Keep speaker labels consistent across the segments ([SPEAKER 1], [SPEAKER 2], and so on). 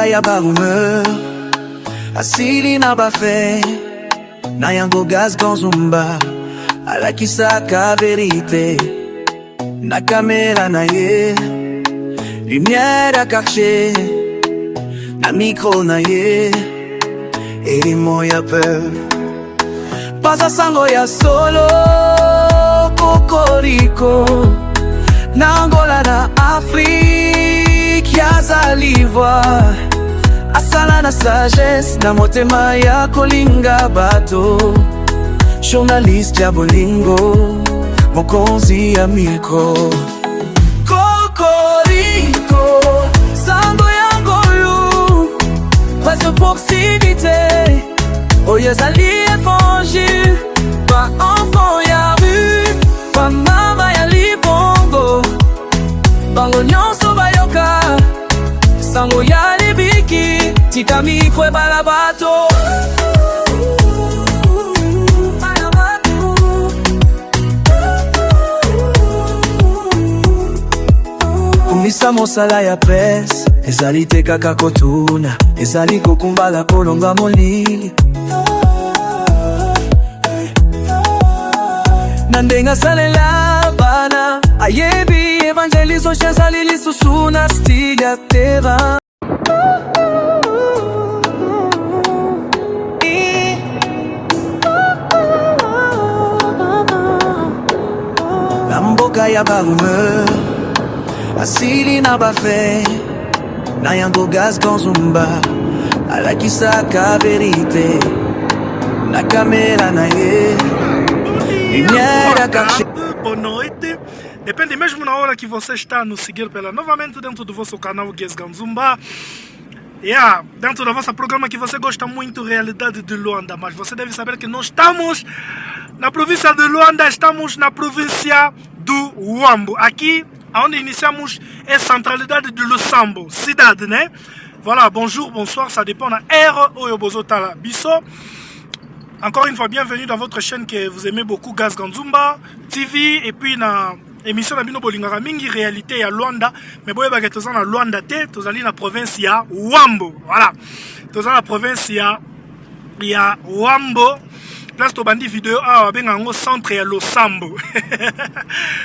[SPEAKER 1] Namboka ya ba rumeur asili na bafe na yango Gas Ganzumba alakisaka verite na kamera na ye lumière à cacher na micro na ye elimo ya peur pasa sango ya solo kokoriko na Angola na Afrique ya zalivwa asala na sagesse na motema ya kolinga bato journaliste ya bolingo mokonzi ya miko kokoriko sango ya ngolu presque proximité oyo ezali évangile ba enfant ya rue ba mama ya libongo bango nyonso bayoka sango ya libiki tika mikwe bala bato kumisa mosala ya presse ezali te kaka kotuna ezali kokumbala kolonga molili na ndenge asalela bana ayebi evangelizo ezali lisusu na style ya terrain na mboka ya ba rumeur asili na bafe na yango Gas Ganzumba alakisaka verite na kamera na ye lumière a caché.
[SPEAKER 2] Boa noite. Depende mesmo na hora que você está a nos seguir pela novamente dentro do vosso canal Gas Ganzumba. Dentro da vossa programa que você gosta muito, Realidade de Luanda. Mas você deve saber que nós estamos na província de Luanda, estamos na província do Huambo. Aqui, onde iniciamos, é centralidade de Lusambo, cidade, né? Voilà, bonjour, bonsoir, ça dépend de l'heure où vous êtes là. Encore une fois, bienvenue dans votre chaîne que vous aimez beaucoup, Gas Ganzumba TV, et puis na émission na bino bolingaka mingi réalité ya Luanda, mais boye ba toza na Luanda te, tozali na province ya Huambo. Voilà. Toza na province ya Huambo. Place to bandi vidéo awa benga ngo centre ya Losambo.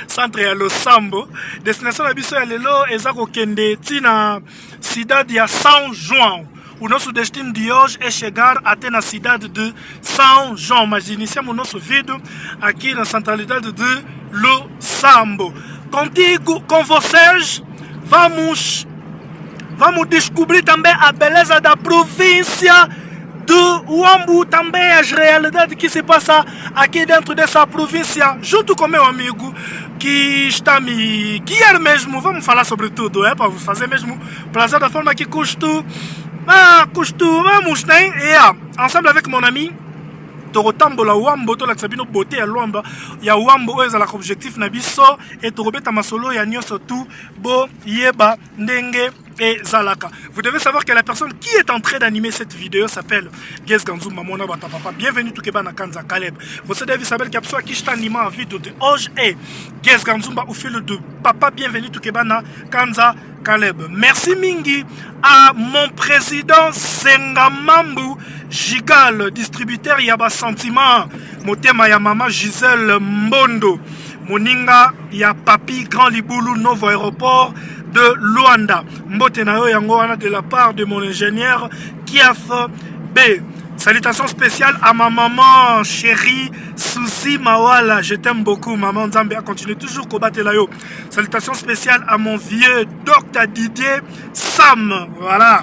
[SPEAKER 2] Centre ya Losambo. Destination na biso ya lelo eza kokende tina cidade ya São João. O nosso destino de hoje é chegar até na cidade de São João. Mas iniciamos o nosso vídeo aqui na centralidade de Losambo. Contigo, com vocês, vamos descobrir também a beleza da província do Huambo, também as realidades que se passam aqui dentro dessa província, junto com meu amigo que está me guiar mesmo. Vamos falar sobre tudo, para fazer mesmo prazer da forma que costumamos, né? Ensemble avec mon ami tokotambola Huambo tolakisa bino beauté ya Luamba ya Huambo oyo ezalaka objectif na biso et tokobeta masolo ya nyonso tu bo yeba ndenge ezalaka. Vous devez savoir que la personne qui est en train d'animer cette vidéo s'appelle Gas Ganzumba mona bata papa. Bienvenue tout keba na Kanza Caleb. Vous devez savoir que a pessoa qui está animando a vidéo de hoje é Gas Ganzumba au fil de papa. Bienvenue tout keba na Kanza Caleb. Merci mingi à mon président Sengamambu Gigal, distributeur Yaba Sentiment, Motema ya mama Gisèle Mbondo, Moninga ya papi Grand Liboulou Novo Aéroport de Luanda. Mbotenayo yangoana de la part de mon ingénieur Kiaf B. Salutations spéciales à ma maman chérie Susi Mawala. Je t'aime beaucoup maman Nzambia. Continue toujours combattre la yo. Salutations spéciales à mon vieux Dr Didier Sam. Voilà.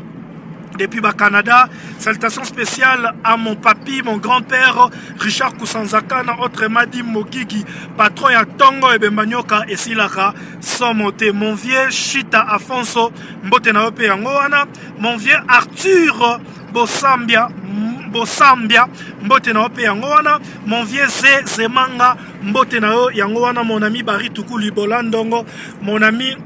[SPEAKER 2] Depuis le Canada, salutations spéciales à mon papi, mon grand-père Richard Koussanzakana, autre Madi Mogigi, patron ya Tongo et Bembanyoka et Silaka, Somote, mon vieux Chita Afonso, Mbotena Ope Yangoana, mon vieux Arthur Bosambia, Mbotena Ope Yangoana, mon vieux Zemanga, Mbotena Yangoana, mon ami Bari Tukuli Bolandongo, mon ami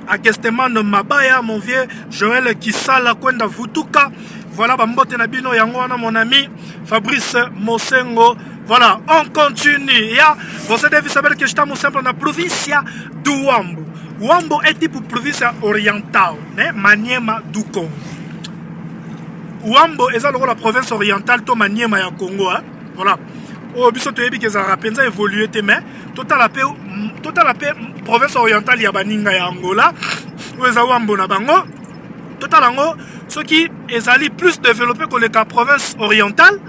[SPEAKER 2] Akestemano Mabaya, mon vieux Joël Kisala Kwenda Vutuka. Voilà, Bambote Nabino Yangoana, mon ami Fabrice Mosengo. Voilà, on continue. Vous devez savoir que estamos sempre na província do Huambo. Huambo é tipo província oriental, né? Maniema do Congo. Wambo est la province orientale to Maniema ya Congo, hein? Voilà. Oh, biso to yebi ke za rapenza évolué te mais total la paix province orientale ya baninga ya Angola. Ou eza Wambo na bango. Total ango ce qui est plus développé que la province orientale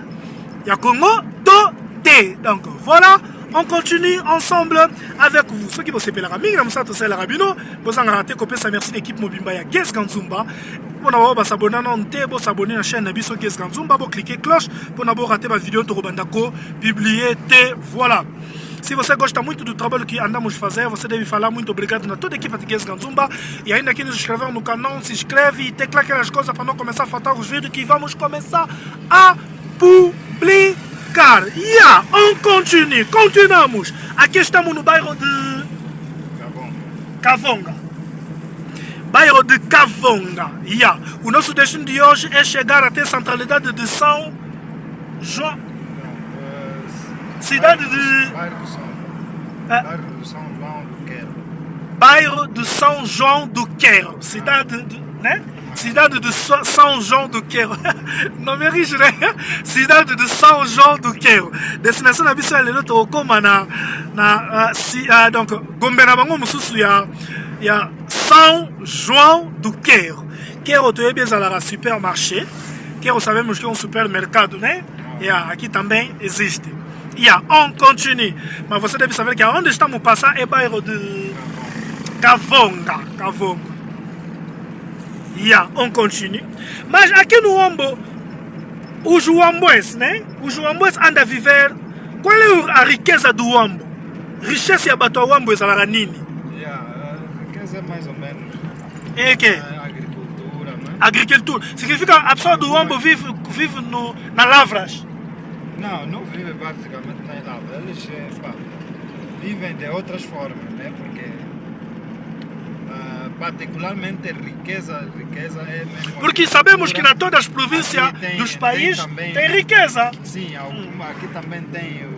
[SPEAKER 2] ya Congo to te. Donc voilà. On continue ensemble avec vous. Ceux qui vont se faire la mingi, nous sommes la rabino. Vous en raté copier ça. Merci l'équipe Mobimba ya Guess Ganzumba. Pour n'avoir pas s'abonner non te, pour s'abonner à la chaîne Nabiso Guess Ganzumba, pour cliquer cloche, pour n'avoir raté ma vidéo to bandako publier te. Voilà. Si você gosta muito do trabalho que andamos a fazer, você deve falar muito obrigado na toda a equipe de Guess Ganzumba. E ainda que nos inscrever no canal, se inscreve e tecla aquelas coisas para não começar a faltar os vídeos que vamos começar a publicar. Yeah, on continue, continuamos. Aqui estamos no bairro de Kavonga. Bairro de Kavonga. Yeah. O nosso destino de hoje é chegar até a centralidade de São João. Cidade de...
[SPEAKER 3] Bairro de São João do Quero.
[SPEAKER 2] Bairro de São João do Quero. Cidade de... né? Cidade de São João do Quero. Não me riche, né? Cidade de São João do Quero. Destinação na biso ele to koma donc gombe na bango mususu ya São João do Quero. Quero to bien à supermarché. Quero sabemos que é um supermercado, né? Yeah, aqui também existe. Yeah, on continue. Mas você deve saber que onde estamos passando é bairro de Kavonga. Kavonga. Yeah, on continue. Mas aqui no Wambo, os Wamboes, né? Os Wamboes andam a viver. Qual é a riqueza do Wambo? Riqueza é bato Wambo é a nini?
[SPEAKER 3] Yeah, a riqueza é mais ou menos.
[SPEAKER 2] É que?
[SPEAKER 3] Agricultura, né?
[SPEAKER 2] Agricultura. Significa a pessoa do Wambo vive na lavras?
[SPEAKER 3] Não vive basicamente nas lavras. Eles vivem de outras formas, né? Porque particularmente riqueza é mesmo.
[SPEAKER 2] Porque sabemos que na todas as províncias dos países tem riqueza.
[SPEAKER 3] Sim, aqui também tem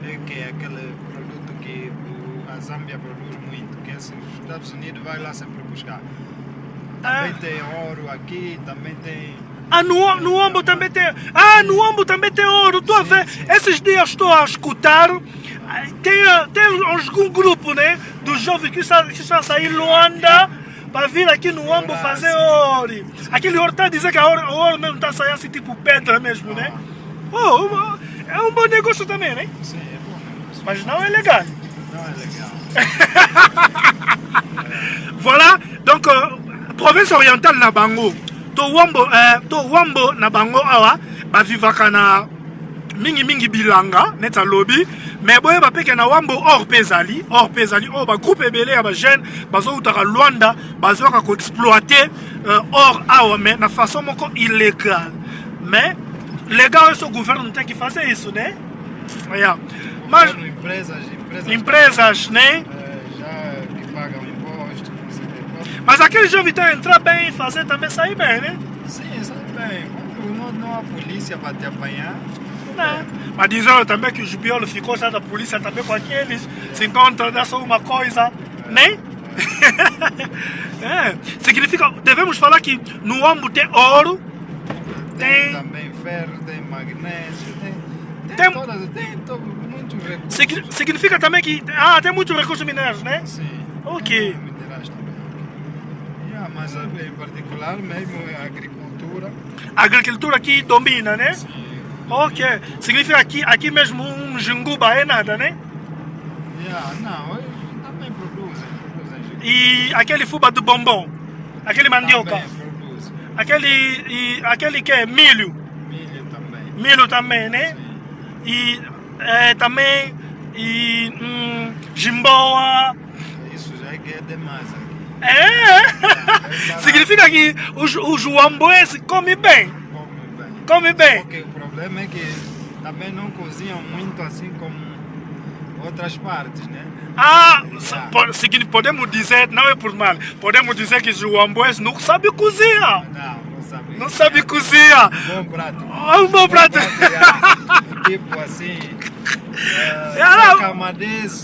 [SPEAKER 3] aquele produto que a Zâmbia produz muito, que os Estados Unidos vai lá sempre buscar. Também tem ouro aqui, também tem.
[SPEAKER 2] No Wambo também tem. No Wambo também tem ouro. Estou a ver. Esses dias estou a escutar. Tem um grupo, né? Dos jovens que estão a sair Luanda para vir aqui no Wambo fazer ouro. Aquele ouro está a dizer que o ouro mesmo está a sair assim, tipo pedra mesmo, né? É um bom negócio também, né?
[SPEAKER 3] Sim, é bom negócio.
[SPEAKER 2] Mas não é legal.
[SPEAKER 3] Não é legal.
[SPEAKER 2] Voilà, donc, province orientale na Bango. To Wambo na Bango awa, ba vivaka na mingi bilanga, neta lobby. Mais boye ba peke na Wambo or pezali, ba groupe ebele ya ba jeune, bazo utaka Luanda, bazo ka ko exploiter or awa mais na façon moko illégal. Mais legal é o governo tem que fazer isso, né? Yeah. Mas empresas, né?
[SPEAKER 3] Já que pagam imposto,
[SPEAKER 2] mas aquele jovem tem que entrar bem e fazer também sair bem, né?
[SPEAKER 3] Sim, sai bem. Quando não há polícia para te apanhar.
[SPEAKER 2] Não. Mas dizem também que os biolos ficou já da polícia também com aqueles. Se encontram dessa uma coisa, né? Significa, devemos falar que no Wambo tem ouro,
[SPEAKER 3] tem também ferro, tem magnésio, tem muitos recursos.
[SPEAKER 2] Significa também que tem muitos recursos minerais, né?
[SPEAKER 3] Sim.
[SPEAKER 2] Ok.
[SPEAKER 3] Minerais também. Mas em particular mesmo é a agricultura.
[SPEAKER 2] A agricultura aqui domina, né?
[SPEAKER 3] Sim.
[SPEAKER 2] Ok. Significa aqui mesmo um jinguba é nada, né?
[SPEAKER 3] Não, eles também produzem.
[SPEAKER 2] E aquele fuba do bombom, aquele mandioca.
[SPEAKER 3] Também produzem.
[SPEAKER 2] Aquele que é milho.
[SPEAKER 3] Milho também.
[SPEAKER 2] Milho também, né?
[SPEAKER 3] Sim.
[SPEAKER 2] E também jimboa.
[SPEAKER 3] Isso já é que é demais aqui.
[SPEAKER 2] Significa que os Wamboes comem bem. Come bem.
[SPEAKER 3] Porque o problema é que também não cozinham muito assim como outras partes, né?
[SPEAKER 2] Podemos dizer, não é por mal, podemos dizer que os Wamboes não sabem cozinhar. Não sabem cozinhar.
[SPEAKER 3] Um bom prato.
[SPEAKER 2] Um bom prato.
[SPEAKER 3] Tipo assim.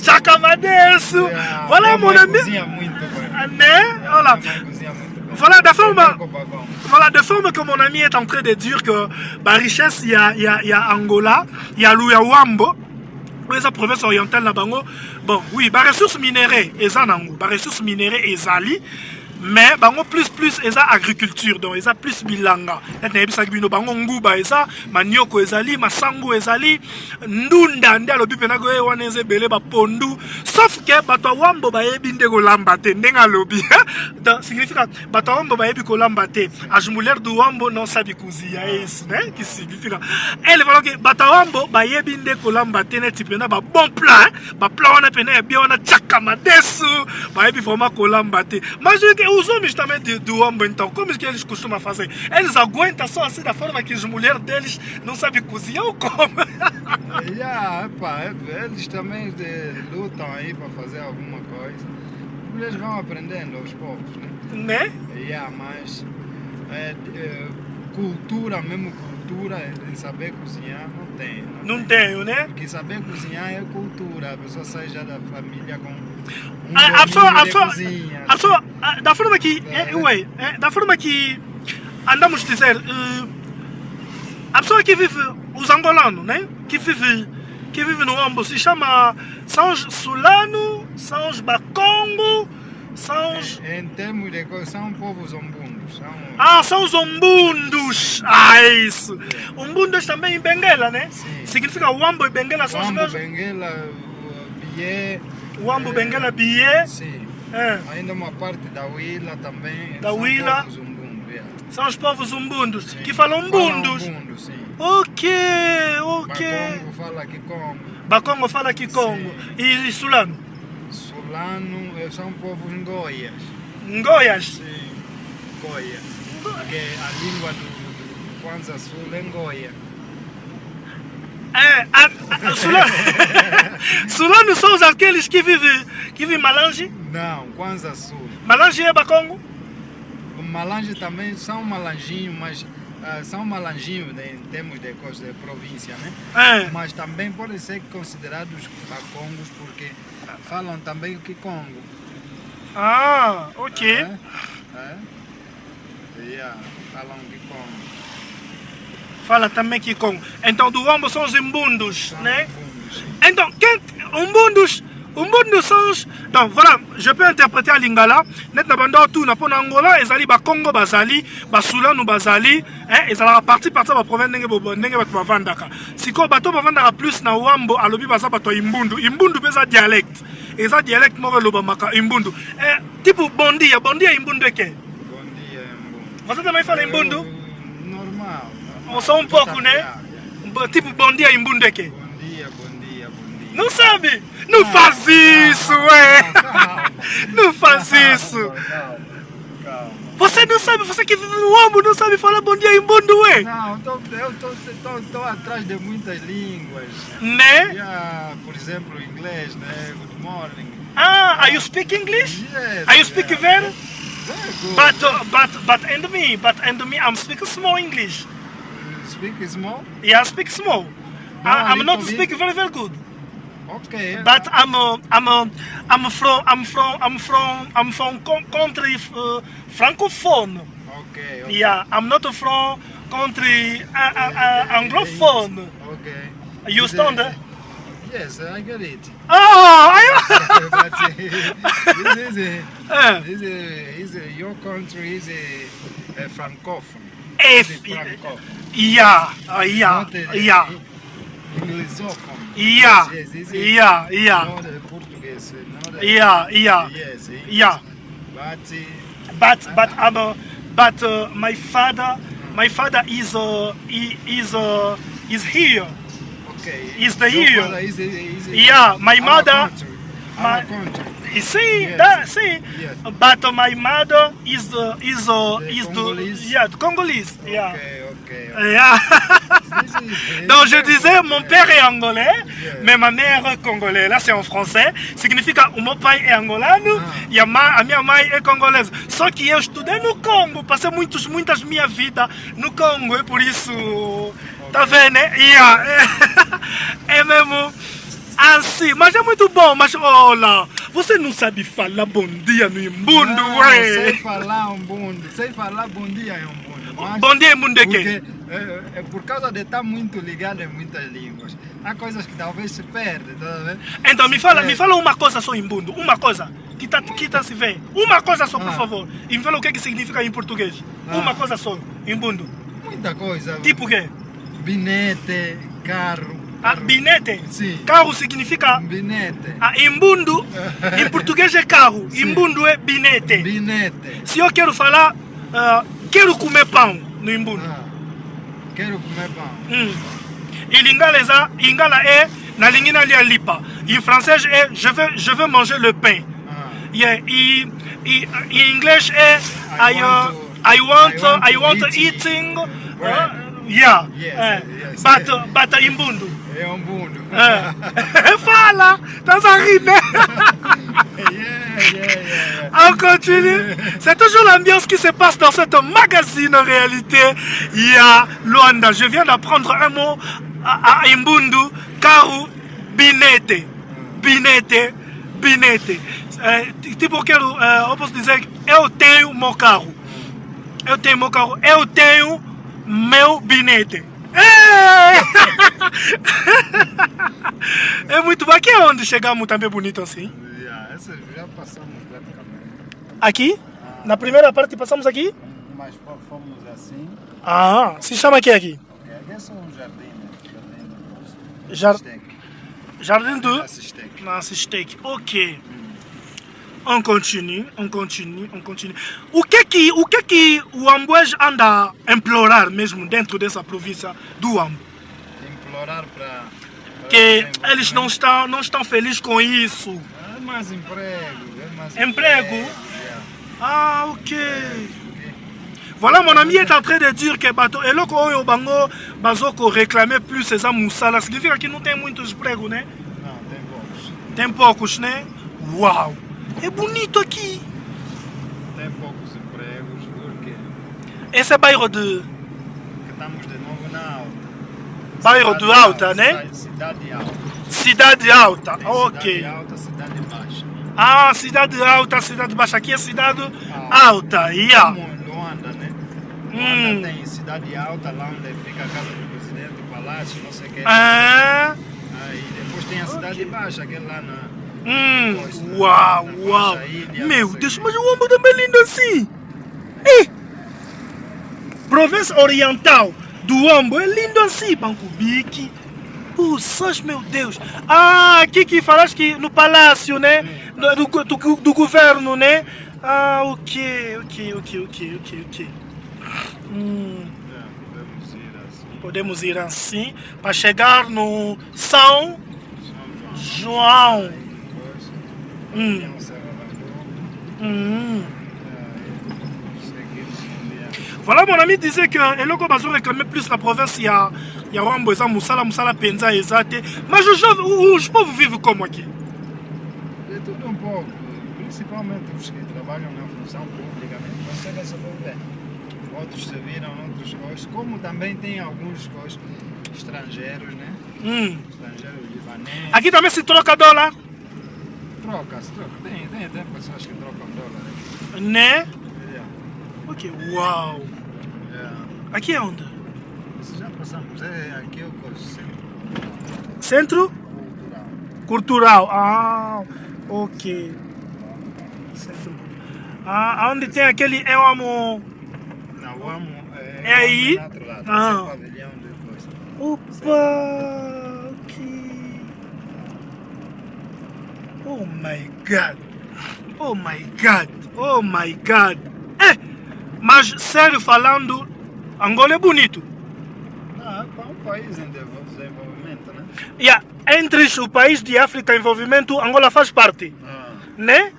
[SPEAKER 3] Chacamadeço.
[SPEAKER 2] Voilà, mon ami.
[SPEAKER 3] Cozinha muito bem.
[SPEAKER 2] Né? Olha. Voilà, de forme que mon ami est en train de dire que la richesse, il y a Angola, il y a Wambo, la province orientale, bon, oui, les ressources minérales, les ressources minérales, les mais bango plus eza agriculture donc eza plus bilanga neti na bino bango nguba eza manioko ezali masango ezali ndunda nde alobi pena ko wana eza ebele bapondu sauf que bato wambo bayebi nde kolamba te ndenge alobi signifika bato wambo bayebi kolamba te ajumuler du wambo non sabi kuzia es ne qui signifika ele voilà que bato wambo bayebi nde kolamba te neti pena ba bon plan wana pena bien wana chakama desu bayebi vraiment kolamba te majike os homens também do Wambo, então, como é que eles costumam fazer? Eles aguentam só assim da forma que as mulheres deles não sabem cozinhar ou como?
[SPEAKER 3] Eles também lutam aí para fazer alguma coisa. Eles vão aprendendo aos poucos, né? Mas cultura, mesmo cultura, em saber cozinhar, não tem.
[SPEAKER 2] Não tenho, né?
[SPEAKER 3] Porque saber cozinhar é cultura, a pessoa sai já da família com
[SPEAKER 2] da forma que da forma que andamos dizer a pessoa que vive os angolanos, né? Que vive no Wambo se chama são os Sulano, são os Bakongo, são os...
[SPEAKER 3] Em termos de coisa, são povos umbundos.
[SPEAKER 2] São os umbundos. Isso. Umbundos também em Benguela, né?
[SPEAKER 3] Sim.
[SPEAKER 2] Significa Wambo e Benguela são os mesmos.
[SPEAKER 3] Benguela, Bié.
[SPEAKER 2] Wambo, Benguela, Bié.
[SPEAKER 3] Sim. Ainda uma parte da Huila também.
[SPEAKER 2] Da Huila.
[SPEAKER 3] Povos umbundos.
[SPEAKER 2] São os povos umbundos.
[SPEAKER 3] Sim.
[SPEAKER 2] Que falam umbundos.
[SPEAKER 3] Umbundos, sim.
[SPEAKER 2] Ok.
[SPEAKER 3] Bakongo fala Kikongo.
[SPEAKER 2] Bakongo fala Kikongo. E Sulano?
[SPEAKER 3] Sulano são povos Ngoias.
[SPEAKER 2] Ngoias?
[SPEAKER 3] Sim, Ngoia. Porque a língua do Kwanza Sul é Ngoia.
[SPEAKER 2] Sulano são aqueles que vivem em Malange?
[SPEAKER 3] Não, Kwanza Sul.
[SPEAKER 2] Malange é Bakongo?
[SPEAKER 3] Malange também são malanjinhos, mas são malanjinhos em termos de província, né? Mas também podem ser considerados bacongos porque falam também o Kikongo.
[SPEAKER 2] Ok.
[SPEAKER 3] Falam Kikongo.
[SPEAKER 2] Fala também Kikongo. Então do Wambo são os umbundos, né? Então, umbundos são os... Donc voilà, je peux interpréter à Lingala. Net na banda tout na pona Angola, ezali ba Congo bazali, ba Sulano bazali, ezala parti ba province ndenge bato bavandaka. Siko bato bavandaka plus na Wambo alobi baza bato imbundu. Imbundu peza dialecte. Eza dialecte moko loba maka imbundu. Tipo bondia imbundu eke.
[SPEAKER 3] Bondia imbundu.
[SPEAKER 2] Você também fala imbundu?
[SPEAKER 3] Normal.
[SPEAKER 2] Só um pouco, né? Tipo bondia imbundu eke.
[SPEAKER 3] Bondia.
[SPEAKER 2] Não sabe? Não faz isso, Não faz isso.
[SPEAKER 3] Calma.
[SPEAKER 2] Você não sabe, você que vive no Wambo não sabe falar bom dia em Bundu,
[SPEAKER 3] Não, eu estou atrás de muitas línguas.
[SPEAKER 2] Né?
[SPEAKER 3] Por exemplo, inglês, né? Good morning.
[SPEAKER 2] Are you speak English?
[SPEAKER 3] Yes.
[SPEAKER 2] Are you speak very?
[SPEAKER 3] Very good.
[SPEAKER 2] But me, I'm speaking small English.
[SPEAKER 3] Speak small?
[SPEAKER 2] Yeah, I speak small. I'm not speaking very good.
[SPEAKER 3] Okay.
[SPEAKER 2] But I'm from country francophone.
[SPEAKER 3] Okay.
[SPEAKER 2] Yeah, I'm not from country anglophone.
[SPEAKER 3] Okay.
[SPEAKER 2] You understand?
[SPEAKER 3] Yes, I get it. Your country is a francophone.
[SPEAKER 2] Yeah.
[SPEAKER 3] Inglesophone.
[SPEAKER 2] Yeah.
[SPEAKER 3] Portuguese.
[SPEAKER 2] Yeah. But my father is here.
[SPEAKER 3] Okay.
[SPEAKER 2] Is the here?
[SPEAKER 3] Yeah,
[SPEAKER 2] my mother.
[SPEAKER 3] Our country.
[SPEAKER 2] You see
[SPEAKER 3] Yes.
[SPEAKER 2] that? See,
[SPEAKER 3] Yes.
[SPEAKER 2] but my mother is Congolese. Yeah.
[SPEAKER 3] Okay.
[SPEAKER 2] Yeah. Donc je disais, mon père est angolais, mais ma mère est congolaise. Là c'est en français. Significa o meu pai é angolano e a minha mãe é congolesa. Só que eu estudei no Congo, passei muitas minha vida no Congo, é por isso. Tá vendo, né? Yeah. É mesmo assim, mas é muito bom. Mas olha, Você não sabe falar bom dia no imbundo,
[SPEAKER 3] Não,
[SPEAKER 2] ué?
[SPEAKER 3] sei falar umbundo, sei falar bom dia em umbundo. Mas
[SPEAKER 2] Bom dia, imbundo é quê?
[SPEAKER 3] é por causa de estar muito ligado em muitas línguas. Há coisas que talvez se perdem, tá vendo?
[SPEAKER 2] Então me fala uma coisa só imbundo, uma coisa que tá se vê. Uma coisa só, por favor. E me fala o que significa em português. Uma coisa só, imbundo.
[SPEAKER 3] Muita coisa.
[SPEAKER 2] Tipo o quê?
[SPEAKER 3] Binete, carro.
[SPEAKER 2] Ah, binete?
[SPEAKER 3] Sim.
[SPEAKER 2] Carro significa...
[SPEAKER 3] Binete.
[SPEAKER 2] Ah, imbundo, em português é carro, imbundo é binete.
[SPEAKER 3] Binete.
[SPEAKER 2] Se eu quero falar, quero comer pão no imbundo.
[SPEAKER 3] Quero comer pão.
[SPEAKER 2] E lingala é na língua ali a lipa. Em francês é je veux manger le pain. Yeah. E em inglês é I want eating. Yeah.
[SPEAKER 3] Yes,
[SPEAKER 2] But imbundo.
[SPEAKER 3] É umbundo.
[SPEAKER 2] Fala! Estás a rir, né? On continue. C'est toujours l'ambiance qui se passe dans cette magazine en réalité. Il y a Luanda. Je viens d'apprendre un mot à Imbundu. Karu binete. Binete. Binete. Tipo, eu posso dizer, eu tenho meu carro. Eu tenho meu carro. Eu tenho meu binete. É muito bom. Aqui é onde chegamos também bonito assim.
[SPEAKER 3] Essa já passamos praticamente.
[SPEAKER 2] Aqui? Na primeira parte passamos aqui?
[SPEAKER 3] Mas fomos assim.
[SPEAKER 2] Ah, se chama aqui?
[SPEAKER 3] Aqui é só um jardim, né?
[SPEAKER 2] Jardim do
[SPEAKER 3] Assistec.
[SPEAKER 2] Assistec. Ok. On continue. O que o Ambués anda a implorar mesmo dentro dessa província do Ambo?
[SPEAKER 3] Implorar para
[SPEAKER 2] Que eles não estão felizes com isso.
[SPEAKER 3] É mais emprego.
[SPEAKER 2] Emprego? Ah, ok. Voilà, mon ami est en train de dire que bato eloko oyo bango bazoko réclamer plus ces amusala. Significa que não tem muitos empregos, né?
[SPEAKER 3] Não, tem poucos.
[SPEAKER 2] Tem poucos, né? Uau! É bonito aqui.
[SPEAKER 3] Tem poucos empregos porque
[SPEAKER 2] Esse é bairro de...
[SPEAKER 3] estamos de novo na Alta.
[SPEAKER 2] Bairro de Alta, né?
[SPEAKER 3] Cidade Alta.
[SPEAKER 2] Cidade Alta, ok.
[SPEAKER 3] Cidade Alta, Cidade Baixa.
[SPEAKER 2] Ah, Cidade Alta, Cidade Baixa. Aqui é Cidade Alta, yeah.
[SPEAKER 3] Como em Luanda, né? Luanda tem Cidade Alta, lá onde fica a casa do presidente, o palácio, não sei o que.
[SPEAKER 2] Ah,
[SPEAKER 3] Aí depois tem a Cidade Baixa, que é lá na...
[SPEAKER 2] uau, uau. Meu Deus, mas o Ambo também é lindo assim. Ei! Província Oriental do Ambo é lindo assim, Banco Bique. Puxas, meu Deus. Ah, aqui que falaste que no palácio, né? Do governo, né? Ah, ok. Podemos ir assim para chegar no São João. Voilà, mon ami disait que eloko bazo réclamer plus la province, il y a Rambo, il y a Moussala, Penza, Ezate. Mais je peux vivre comme moi aqui.
[SPEAKER 3] De tudo um pouco, principalmente os que trabalham na função pública, conseguem sobreviver. Outros se viram outras coisas, como também tem alguns coisas estrangeiros, né? Estrangeiros libaneses.
[SPEAKER 2] Aqui também se troca dólar?
[SPEAKER 3] Troca. Tem pessoas que trocam dólar.
[SPEAKER 2] Né? Ok, uau. Aqui é onde?
[SPEAKER 3] Já passamos, aqui é o centro.
[SPEAKER 2] Centro? Cultural. Ah, ok. Centro. Ah, onde tem aquele Eu Amo...
[SPEAKER 3] Não, o Amo
[SPEAKER 2] é aí?
[SPEAKER 3] Ah. Pavilhão depois.
[SPEAKER 2] Opa, ok. Oh my God. Oh my God. Mas sério falando, Angola é bonito.
[SPEAKER 3] É um país em desenvolvimento, né?
[SPEAKER 2] Yeah, entre os países de África em desenvolvimento, Angola faz parte. Né?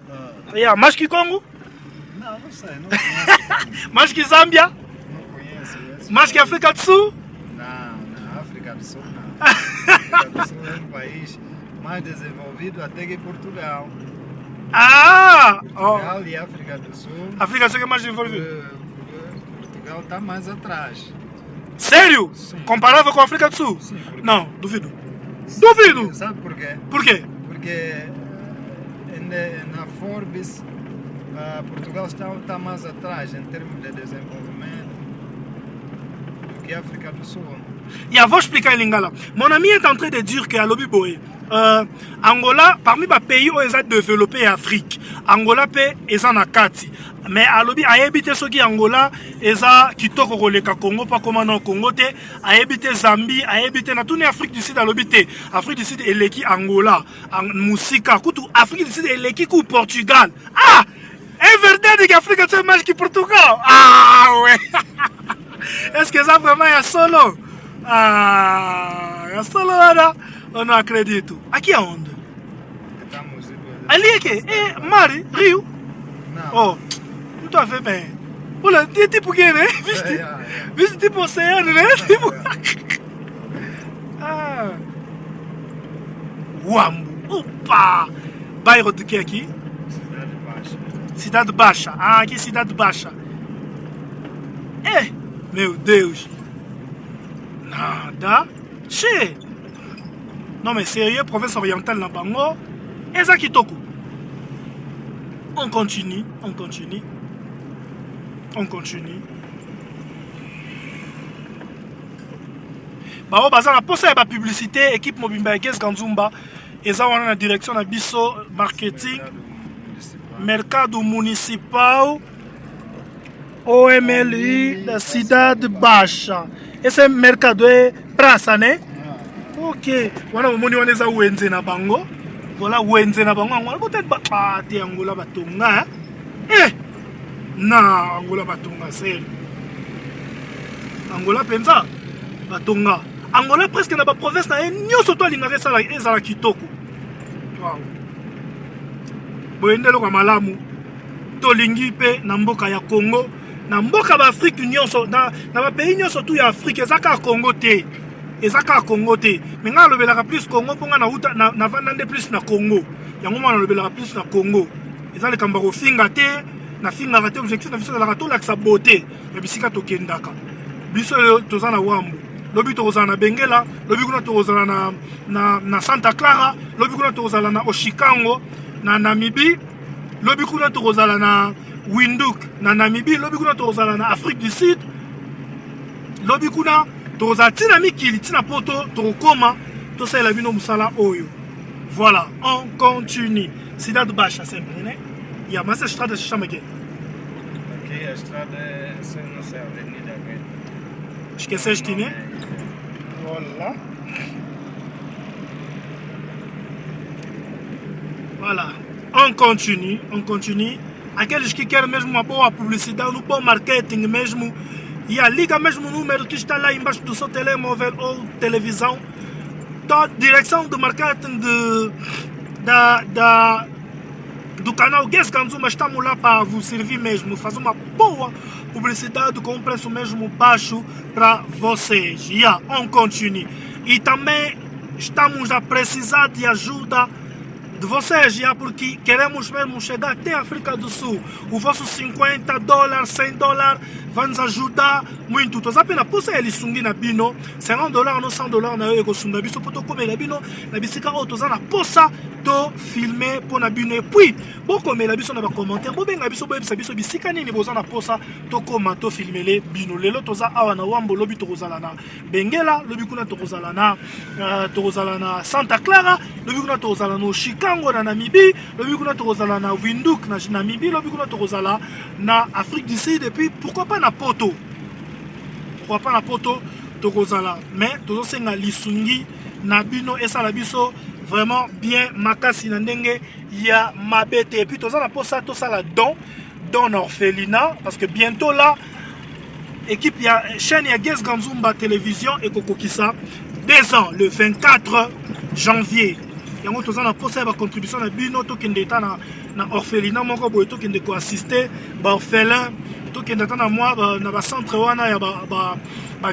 [SPEAKER 2] Yeah, mais que Congo?
[SPEAKER 3] Não sei, não conheço.
[SPEAKER 2] Mais que Zâmbia?
[SPEAKER 3] Não conheço.
[SPEAKER 2] Mais que África do Sul?
[SPEAKER 3] Não, África do Sul não. África do Sul é um país mais desenvolvido até que Portugal.
[SPEAKER 2] Ah!
[SPEAKER 3] Portugal e África do Sul.
[SPEAKER 2] África do Sul é mais desenvolvido.
[SPEAKER 3] Portugal está mais atrás.
[SPEAKER 2] Sério?
[SPEAKER 3] Sim.
[SPEAKER 2] Comparável com a África do Sul?
[SPEAKER 3] Sim.
[SPEAKER 2] Não, duvido. Duvido!
[SPEAKER 3] Sabe por quê?
[SPEAKER 2] Por quê?
[SPEAKER 3] Porque na Forbes, Portugal está mais atrás em termos de desenvolvimento do que a África do Sul.
[SPEAKER 2] Et avant, je explique à Lingala. Mon ami est en train de dire que Angola, parmi les pays où ils ont développé Afrique, Angola est en Akati. Mais à l'objet, à éviter ce qui Angola, ils ont quitté le Congo, pas comme en Congo, à éviter Zambie, à éviter toute l'Afrique du Sud, à l'objet. Afrique du Sud est l'équipe Angola, Moussika, Afrique du Sud est l'équipe Portugal. Ah! Un verdade que Afrique est match qui Portugal. Ah ouais! Est-ce que ça vraiment est solo? Ah, é solo lá, eu não acredito. Aqui é onde? Ali é que? É Mari, Rio?
[SPEAKER 3] Não.
[SPEAKER 2] Oh, não estou a ver bem. Olha, tem tipo que, né? Viste tipo oceano, né? Tipo... Ah. Uambo. Opa! Bairro de que aqui?
[SPEAKER 3] Cidade Baixa.
[SPEAKER 2] Cidade Baixa. Ah, aqui é Cidade Baixa. É, meu Deus. Nada. Che. Non mais sérieux, province orientale na bango. Eza kitoko. On continue, on continue. On continue. Bao baza na posa ya ba publicité équipe Mobimba Guest Ganzumba. Eza wana na direction na biso marketing. Mercado municipal. OMLI da Cidade Baixa. Esse mercado é praça, né? Ok. Wana momoni wana eza wenze na bango. Voilà wenze na bango. Angola peut-être ba te Angola batonga. Eh! Na Angola batonga sel. Angola penza batonga. Angola presque na ba province na nyonso to lingaka ezala kitoko. Wow. Boyendelo kwa malamu. Tolingi pe na mboka ya Congo. Na mboka ba Afrique nyonso na ba pays nyonso tu ya Afrique ezaka Congo te. Ezaka Congo te. Mais nga lobelaka plus Congo ponga na uta na vandande plus na Congo. Yango mwana lobelaka plus na Congo. Ezale kamba ko finga te na finga te objectif na biso la to la sa beauté. Ya bisika to kendaka. Biso toza na Wambo. Lobi to kozala na Bengela, lobi kuna to kozala na Santa Clara, lobi kuna to kozala na Oshikango, na Namibie, lobi kuna to kozala na Windhoek na Namibie, lobi kuna tozala na Afrique du Sud, lobi kuna tozala tina mikili tina poto tokoma tosala bino musala oyo. Voilà, on continue. Cidade Baixa sempre, né? E a mais estrada se chama aqui.
[SPEAKER 3] Aqui a estrada é não sei, Avenida aqui.
[SPEAKER 2] Esqueceste, né? Voilà. Voilà. On continue, on continue. Aqueles que querem mesmo uma boa publicidade, um bom marketing mesmo, e a liga mesmo o número que está lá embaixo do seu telemóvel ou televisão, da direção do marketing do canal Guest Ganzumba, estamos lá para vos servir mesmo, fazer uma boa publicidade com um preço mesmo baixo para vocês. Yeah, on continue. E também estamos a precisar de ajuda de vocês, já, porque queremos mesmo chegar até a África do Sul. O vosso $50, $100 vai nos ajudar muito. Toza pena posa ele sungi na bino $50 no $100 na yo sunga biso poto komela bino na bisika o toza na posa to filmer pour na bino. Et puis bokomela biso na ba commentaire bobenga biso boyebisa biso bisika nini boza na posa to koma to filmele bino. Lelo toza awa na Wambo, lobi tokozala na Bengela, lobi kuna tokozala na Santa Clara, lobi kuna tokozala na Chicago na Namibie, lobi kuna tokozala na Windhoek na Namibie, lobi kuna tokozala na Afrique du Sud. Et puis pourquoi pas na Poto? Pourquoi pas na Poto tokozala? Mais tozosenga lisungi na bino esala biso vraiment bien makasi na ndenge ya mabete. Et puis tozala posa tosala don orphelinat parce que bientôt là équipe ya chaîne ya Guest Ganzumba télévision et kokokisa 2 ans le 24 janvier. Yango tozala posa ya ba contribution na bino tokende eta na orphelinat moko boye tokende ko assister ba orphelin, tokende ta na moi na ba centre wana ya ba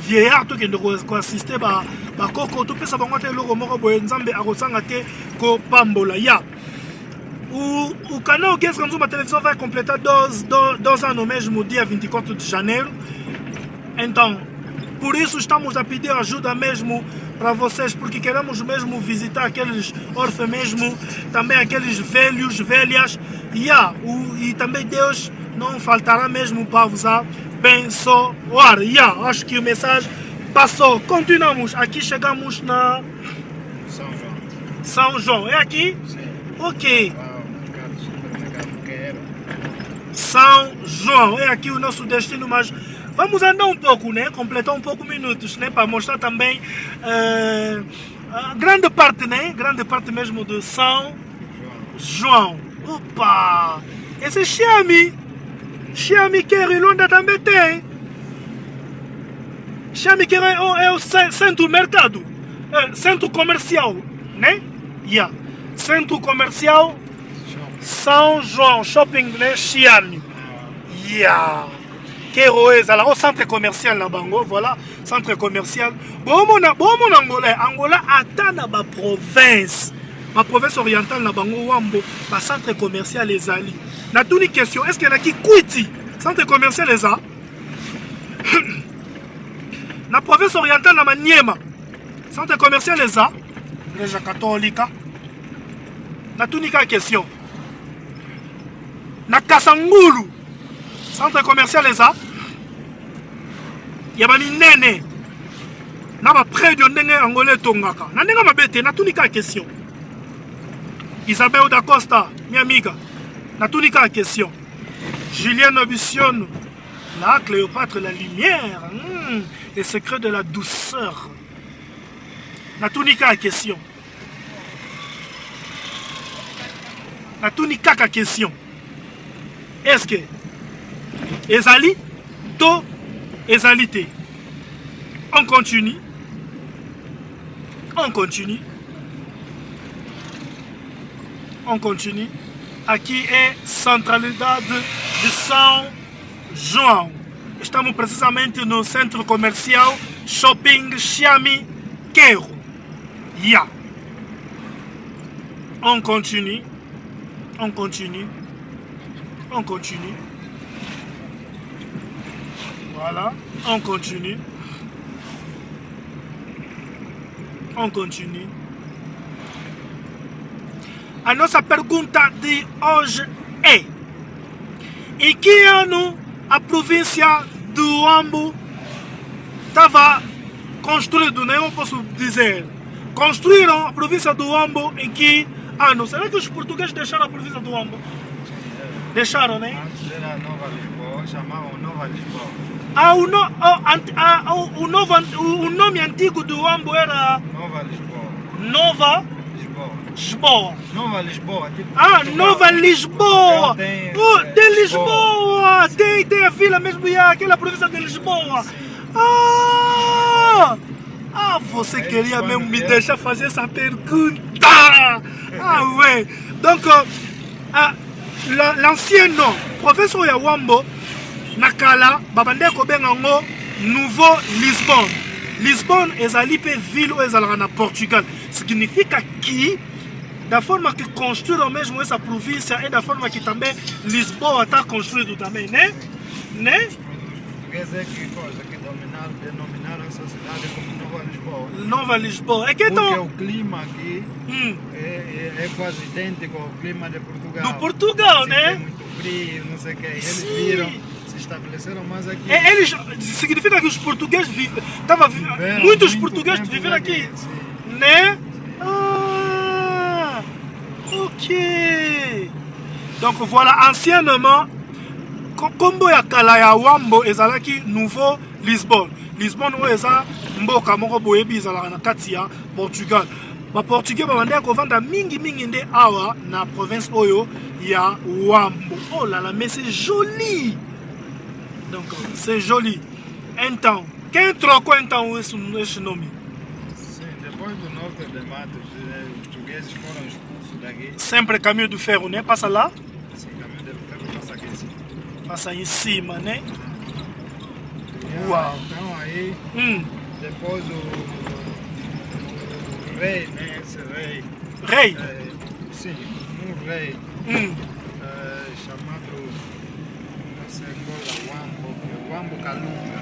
[SPEAKER 2] vieillard, tokende ko assister ba koko topesa bango te loko moko boye nzambe akosanga te ko pambola ya. O canal Guest Ganzumba télévision vai completar 2 anos mesmo dia 24 de janeiro. Então, por isso estamos a pedir ajuda mesmo para vocês, porque queremos mesmo visitar aqueles órfãos mesmo, também aqueles velhos, velhas, e também Deus não faltará mesmo para vos abençoar. Acho que a mensagem passou. Continuamos, aqui chegamos na
[SPEAKER 3] São João.
[SPEAKER 2] São João, é aqui?
[SPEAKER 3] Sim.
[SPEAKER 2] Ok.
[SPEAKER 3] Supermercado Quero.
[SPEAKER 2] São João, é aqui o nosso destino, mas vamos andar um pouco, né? Completar um pouco minutos, né? Para mostrar também a grande parte, né? Grande parte mesmo de São João. Opa! Esse é Xiami Quero, Luanda também tem. Xiami Quero é o centro mercado, centro comercial, né? Centro comercial São João, shopping, né? Xiami. Quero ezala au centre commercial na bango, voilà, centre commercial. Bon mon Angola atteint ma province orientale na bango wambo, ba centre commercial ezali. Na tuni question, est-ce qu'il y en a qui quittent centre commercial eza? Na province orientale na Maniema, centre commercial eza? Igreja Católica. Na tuni ka question. Na Kasangulu, centre commercial eza? Yaba minene. Na ba près de ndenge angolais tongaka. Na ndenge mabete na tunika question. Isabel da Costa, mi amiga. Na tunika question. Julien Obision, la Cléopâtre, la lumière, les secrets de la douceur. Na tunika question. Na tunika question. Est-ce que ezali to ezalité? On continue. Aqui é centralidade de São João. Estamos precisamente no centro comercial Shopping Xiami Quero. On continue. Voilà, on continue. A nossa pergunta de hoje é: em que ano a província do Huambo estava construída, né? Eu posso dizer, construíram a província do Huambo em que ano? Será que os portugueses deixaram a província do Huambo? Deixaram, né?
[SPEAKER 3] Antes era Nova Lisboa, chamavam Nova Lisboa.
[SPEAKER 2] O nome antigo do Huambo era
[SPEAKER 3] Nova Lisboa.
[SPEAKER 2] Nova
[SPEAKER 3] Lisboa.
[SPEAKER 2] Lisboa.
[SPEAKER 3] Nova Lisboa. Tipo
[SPEAKER 2] Nova Lisboa.
[SPEAKER 3] Tem,
[SPEAKER 2] De Lisboa. Tem a vila mesmo, aquela província de Lisboa. Você queria mesmo me deixar fazer essa pergunta. Ouais. Donc, l'ancien nom, professeur Yawambo, Nakala, Babandeko Bengango, Nouveau Lisbonne. Lisbonne ezali pe ville ou ezalaka na Portugal. Significa que da forma que construíram mesmo essa província é da forma que também Lisboa está construído também, né?
[SPEAKER 3] Os portugueses que denominaram essa cidade como Nova Lisboa.
[SPEAKER 2] Nova Lisboa. É que
[SPEAKER 3] Porque
[SPEAKER 2] então
[SPEAKER 3] o clima aqui é quase idêntico ao clima de Portugal.
[SPEAKER 2] do Portugal,
[SPEAKER 3] Assim,
[SPEAKER 2] né?
[SPEAKER 3] É muito frio, não sei o que. Eles
[SPEAKER 2] Sim.
[SPEAKER 3] viram, se estabeleceram mais aqui.
[SPEAKER 2] Eles significa que os portugueses muitos portugueses viveram aqui,
[SPEAKER 3] Sim.
[SPEAKER 2] né? Ok. Donc voilà, anciennement, Kombo ya kala ya Huambo ezalaki Nouveau Lisbonne. Lisbonne oyo eza mboka moko boyebi ezalaka na kati ya Portugal. Ba portugais babandaki kovanda mingi nde awa na province oyo ya Huambo. Oh là là, mais c'est joli. Donc c'est joli. Un temps. Quem trocou então esse nome?
[SPEAKER 3] Sim, depois do norte de Matos, os portugueses foram expulsos daqui.
[SPEAKER 2] Sempre caminho do ferro, né? Passa lá,
[SPEAKER 3] Esse caminho de ferro passa aqui assim.
[SPEAKER 2] passa em cima, né?
[SPEAKER 3] Yeah,
[SPEAKER 2] Uau.
[SPEAKER 3] Então aí, depois o rei, né? Esse rei.
[SPEAKER 2] Rei.
[SPEAKER 3] Sim, um rei chamado, não sei qual é, Huambo Kalunda.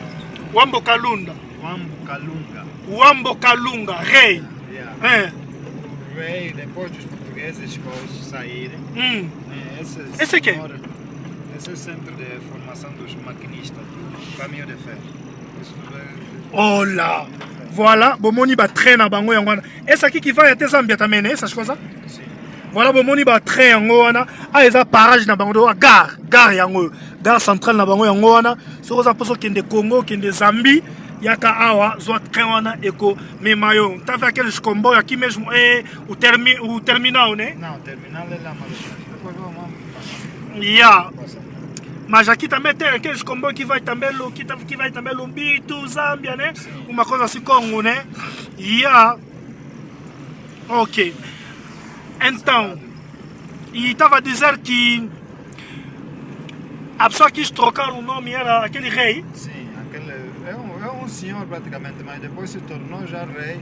[SPEAKER 2] Huambo Kalunda.
[SPEAKER 3] Wambo Kalunga.
[SPEAKER 2] Wambo Kalunga, rei.
[SPEAKER 3] Yeah. Rei, depois dos portugueses saírem.
[SPEAKER 2] Esse aqui?
[SPEAKER 3] Esse é o centro de formação dos maquinistas do caminho de ferro.
[SPEAKER 2] Oh là, voilà, bomoni ba train na bango yango wana. Essa aqui qui va até Zambia também, né? Essas coisas?
[SPEAKER 3] Sim.
[SPEAKER 2] Voilà, bomoni ba train yango wana. Ah, eza parage na bango do gare yango. Gare centrale na bango yango wana. Soko za poso kende Congo, kende Zambie. Yaka awa zwa train wana eko memayo. T'as vu aquele comboio aqui mesmo o terminal, né?
[SPEAKER 3] Não, o terminal é lá, mas depois vamos passar.
[SPEAKER 2] Yeah. Mas aqui também tem aqueles comboios que vai também Lumbito, Zâmbia, né?
[SPEAKER 3] Sim.
[SPEAKER 2] Uma coisa assim como, né? Yeah. Ok. Então, e estava a dizer que a pessoa quis trocar o nome, era aquele rei?
[SPEAKER 3] Sim, aquele é um senhor praticamente, mas depois se tornou já rei.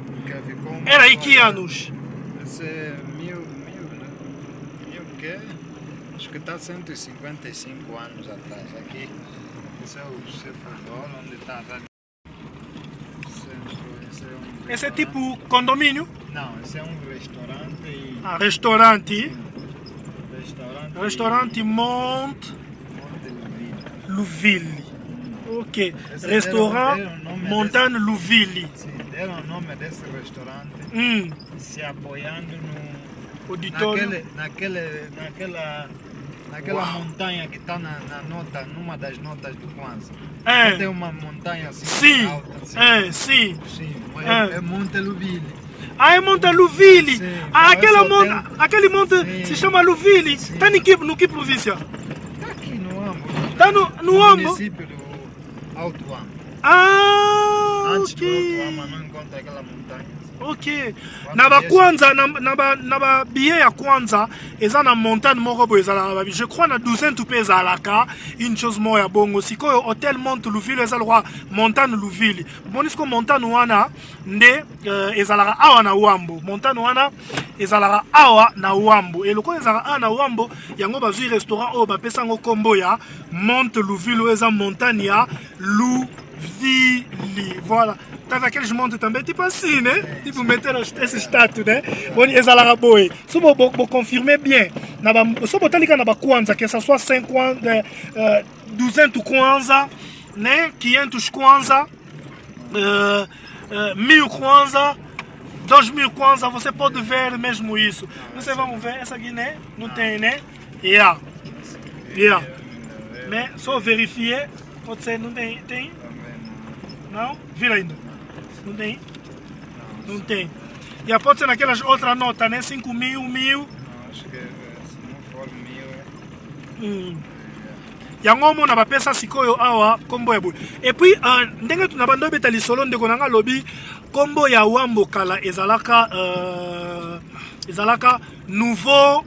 [SPEAKER 3] Porque ficou
[SPEAKER 2] Era aí que anos?
[SPEAKER 3] Esse é mil quê? Acho que está 155 anos atrás. Aqui, esse é o Cefador, onde está a rádio.
[SPEAKER 2] Esse é tipo condomínio?
[SPEAKER 3] Não, esse é um restaurante.
[SPEAKER 2] Ah, restaurante.
[SPEAKER 3] Restaurante
[SPEAKER 2] Monte Louville. Ok.
[SPEAKER 3] Esse
[SPEAKER 2] Restaurant
[SPEAKER 3] deram o nome
[SPEAKER 2] Montagne Louville.
[SPEAKER 3] Sim, deram o nome desse restaurante se apoiando no
[SPEAKER 2] Auditório.
[SPEAKER 3] naquela montanha que está na nota, numa das notas do Kwanzaa.
[SPEAKER 2] É.
[SPEAKER 3] Tem uma montanha assim
[SPEAKER 2] Sim.
[SPEAKER 3] alta. Assim.
[SPEAKER 2] Sim.
[SPEAKER 3] Sim,
[SPEAKER 2] É.
[SPEAKER 3] é Monte Louville.
[SPEAKER 2] Ah, é Monte Louville.
[SPEAKER 3] Sim.
[SPEAKER 2] Ah,
[SPEAKER 3] Esse
[SPEAKER 2] aquele monte
[SPEAKER 3] Sim.
[SPEAKER 2] se chama Louville.
[SPEAKER 3] Sim.
[SPEAKER 2] Está no que província?
[SPEAKER 3] Está aqui no Ambo.
[SPEAKER 2] Está no Ambo?
[SPEAKER 3] município do Alto Ambo.
[SPEAKER 2] Ah,
[SPEAKER 3] Antes do
[SPEAKER 2] ok.
[SPEAKER 3] Alto Ambo não encontra aquela montanha.
[SPEAKER 2] Ok. Na Kwanza, na billet ya Kwanza, eza na montagne moko boye ezala na je crois na 200 pe ezalaka une chose moya bongo sikoyo hôtel Monte Louville eza lokwa montagne Louville. Bonisiko montagne wana nde ezalaka awa na Wambo. Montagne wana ezalaka awa na Wambo. Et lokwa ezalaka awa na Wambo yango bazui restaurant oyo bapesa ngo kombo ya Monte Louville eza montagne ya Louville. Voilà. T'as vu quel je monte também tipo assim, né? Tipo meter esse status, né? Bon, ezalaka boy. So bo confirmer bien. Na ba so botalika na ba Kwanza que ça soit 50 200 Kwanza, né? 500 Kwanza, 1000 Kwanza, 2000 Kwanza, você pode ver mesmo isso. Você vamos ver essa aqui, né? Não tem, né? Yeah. Mais só vérifier, pode ser não tem. Não? Vira ainda. Não tem? Não tem. E pode ser naquelas outras notas, né? 5 mil, 1000.
[SPEAKER 3] Acho que se não for 1000
[SPEAKER 2] yango mona bapesa sikoyo awa kombo ya boye. Et puis ndenge tuna bando beta lisolo ndeko nanga lobi kombo ya Wambo kala ezalaka ezalaka nouveau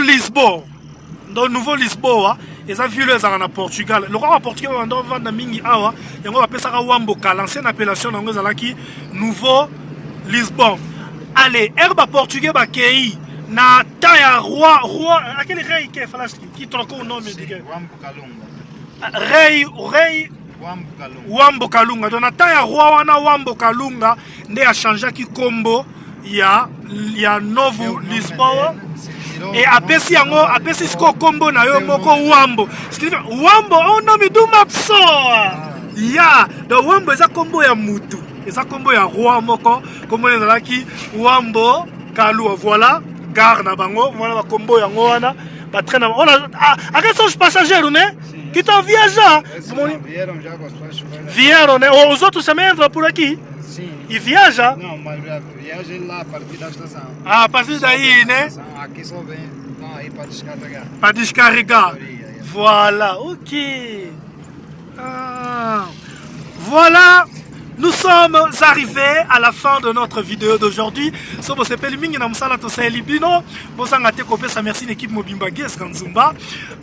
[SPEAKER 2] Lisboa. Donc nouveau Lisboa eza ville ezalaka na Portugal. Lokwa Portugal bando vanda mingi awa yango bapesaka Wambo kala. L'ancienne appellation yango ezalaki nouveau Lisbonne. Allez, herba portugais bakei na temps ya roi aquele rei qui trocou o nome de
[SPEAKER 3] Wambo Kalunga.
[SPEAKER 2] rei
[SPEAKER 3] Wambo Kalunga.
[SPEAKER 2] Wambo Kalunga. Donc na temps ya roi wana Wambo Kalunga nde a changeaki kombo ya Novo Lisboa. Et apesi yango apesi siko kombo na yo moko Wambo. Wambo on nomme duma pso. Ya, donc Wambo eza kombo ya mutu. Eza kombo ya roi moko, kombo ezalaki Wambo Kalunga. Voilà, gare na bango, voilà ba kombo yango wana. Ba train on a quels sont les passagers, né? Qui estão viajando.
[SPEAKER 3] Vieram já com as suas chuveiras.
[SPEAKER 2] Vieram, né? Os outros também entram por aqui.
[SPEAKER 3] Sim.
[SPEAKER 2] E viajam.
[SPEAKER 3] Não, mas viagem lá a partir da estação.
[SPEAKER 2] Ah, a partir daí, né?
[SPEAKER 3] Aqui só vem, estão aí para descarregar.
[SPEAKER 2] Para descarregar. Voilà, ok. Voilà. Nous sommes arrivés à la fin de notre vidéo d'aujourd'hui. So bo sepeli mingi na musala to sa libino. Bo sanga te kopesa merci l'équipe Mobimba Guest Ganzumba.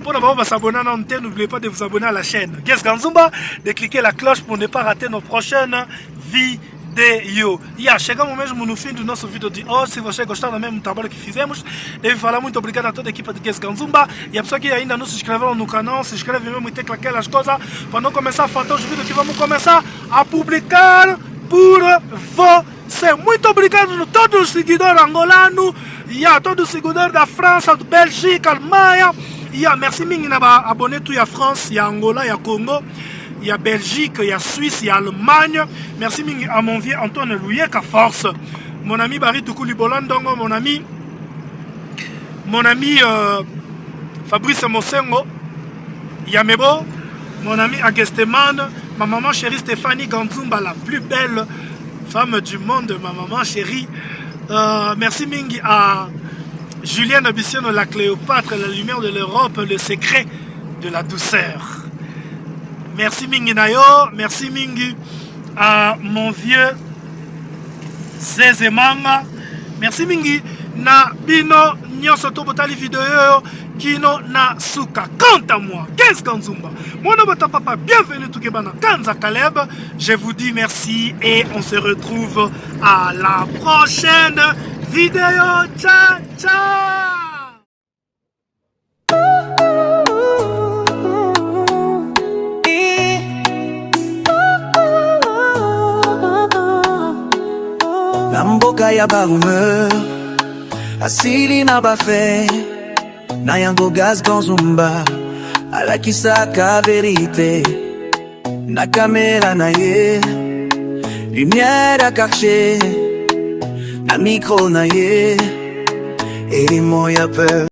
[SPEAKER 2] Pour d'abord vous abonner à notre n'oubliez pas de vous abonner à la chaîne Guest Ganzumba, de cliquer la cloche pour ne pas rater nos prochaines vidéos. de yo. Chegamos mesmo no fim do nosso vídeo de hoje. Se você gostar do mesmo trabalho que fizemos, deve falar muito obrigado a toda a equipa de Guess Ganzumba. E a pessoa que ainda não se inscreveu no canal, se inscreve mesmo e tecla aquelas coisas para não começar a faltar os vídeos que vamos começar a publicar por você. Muito obrigado a todos os seguidores angolanos, todos os seguidores da França, da Bélgica, Alemanha. Merci mingi na ba abonné tout ya France, ya Angola, ya Congo, ya Belgique, ya Suisse, ya Allemagne. Merci mingi à mon vieux Antoine Louyeka Force, mon ami Barry Toukouli Bolandongo, mon ami Fabrice Mosengo, Yamebo, mon ami Agesteman, ma maman chérie Stéphanie Ganzumba, la plus belle femme du monde, ma maman chérie. Merci mingi à Julien Abissiono, la Cléopâtre, la lumière de l'Europe, le secret de la douceur. Merci mingi Nayo, merci mingi à mon vieux Zezemanga. Merci mingi na bino nyoso tobotali vidéo kino na suka. Quant à moi, Guess Ganzumba, mon nom est papa, bienvenue tout Kebana Kanza Kaleb. Je vous dis merci et on se retrouve à la prochaine vidéo. Ciao, ciao.
[SPEAKER 1] Namboka ya ba humeur asili na bafe na yango Guess Ganzumba alakisaka verite na kamera na ye lumière à cacher na micro na ye elimo ya peur.